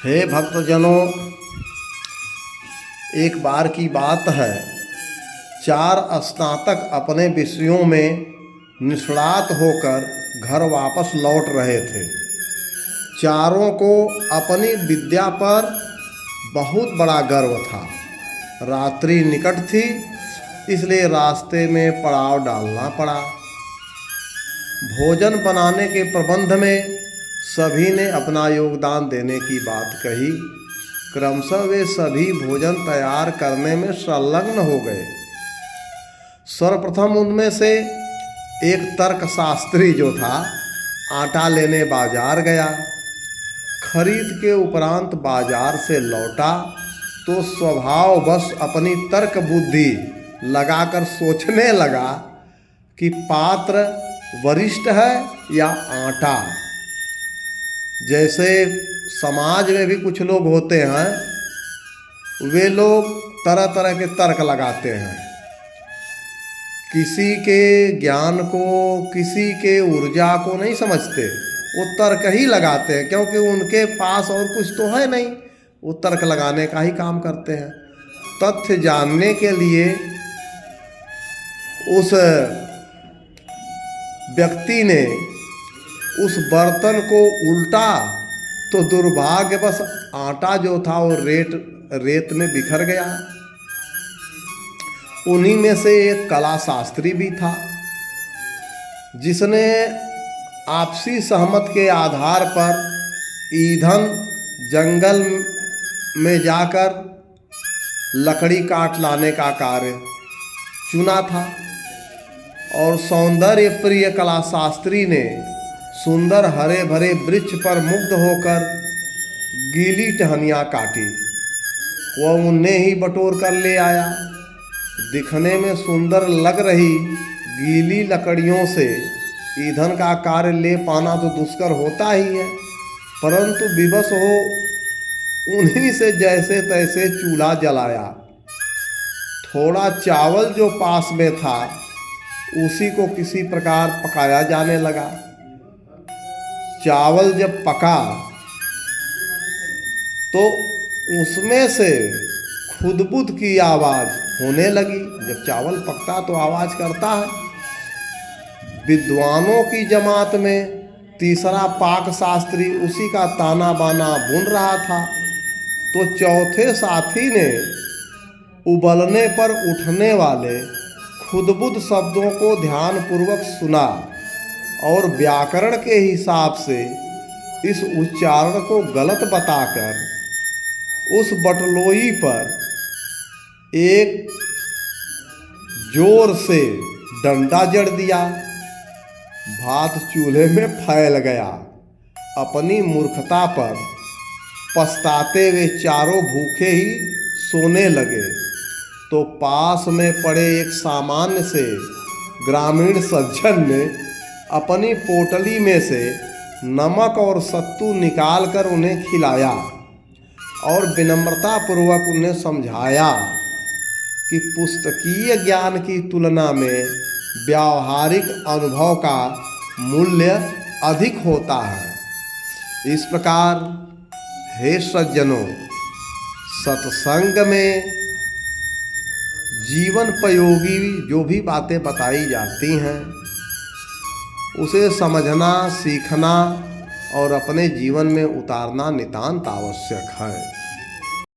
हे भक्तजनों, एक बार की बात है। 4 स्नातक अपने विषयों में निष्णात होकर घर वापस लौट रहे थे। चारों को अपनी विद्या पर बहुत बड़ा गर्व था। रात्रि निकट थी, इसलिए रास्ते में पड़ाव डालना पड़ा। भोजन बनाने के प्रबंध में सभी ने अपना योगदान देने की बात कही। क्रमशः वे सभी भोजन तैयार करने में संलग्न हो गए। सर्वप्रथम उनमें से एक तर्कशास्त्री जो था, आटा लेने बाजार गया। खरीद के उपरांत बाजार से लौटा तो स्वभाववश अपनी तर्क बुद्धि लगाकर सोचने लगा कि पात्र वरिष्ठ है या आटा। जैसे समाज में भी कुछ लोग होते हैं, वे लोग तरह तरह के तर्क लगाते हैं। किसी के ज्ञान को, किसी के ऊर्जा को नहीं समझते, वो तर्क ही लगाते हैं, क्योंकि उनके पास और कुछ तो है नहीं, वो तर्क लगाने का ही काम करते हैं। तथ्य जानने के लिए उस व्यक्ति ने उस बर्तन को उल्टा तो दुर्भाग्यवश आटा जो था वो रेत में बिखर गया। उन्हीं में से एक कला शास्त्री भी था, जिसने आपसी सहमत के आधार पर ईंधन जंगल में जाकर लकड़ी काट लाने का कार्य चुना था। और सौंदर्य प्रिय कला शास्त्री ने सुंदर हरे भरे वृक्ष पर मुग्ध होकर गीली टहनियाँ काटी। वह उन्हें ही बटोर कर ले आया। दिखने में सुंदर लग रही गीली लकड़ियों से ईंधन का कार्य ले पाना तो दुष्कर होता ही है, परंतु विवश हो उन्हीं से जैसे तैसे चूल्हा जलाया। थोड़ा चावल जो पास में था, उसी को किसी प्रकार पकाया जाने लगा। चावल जब पका तो उसमें से खुदबुद की आवाज़ होने लगी। जब चावल पकता तो आवाज़ करता है। विद्वानों की जमात में तीसरा पाक शास्त्री उसी का ताना बाना बुन रहा था, तो चौथे साथी ने उबलने पर उठने वाले खुदबुद शब्दों को ध्यानपूर्वक सुना और व्याकरण के हिसाब से इस उच्चारण को गलत बताकर उस बटलोई पर एक जोर से डंडा जड़ दिया। भात चूल्हे में फैल गया। अपनी मूर्खता पर पछताते वे चारों भूखे ही सोने लगे, तो पास में पड़े एक सामान्य से ग्रामीण सज्जन ने अपनी पोटली में से नमक और सत्तू निकालकर उन्हें खिलाया और विनम्रतापूर्वक उन्हें समझाया कि पुस्तकीय ज्ञान की तुलना में व्यावहारिक अनुभव का मूल्य अधिक होता है। इस प्रकार हे सज्जनों, सत्संग में जीवनोपयोगी जो भी बातें बताई जाती हैं, उसे समझना, सीखना और अपने जीवन में उतारना नितांत आवश्यक है।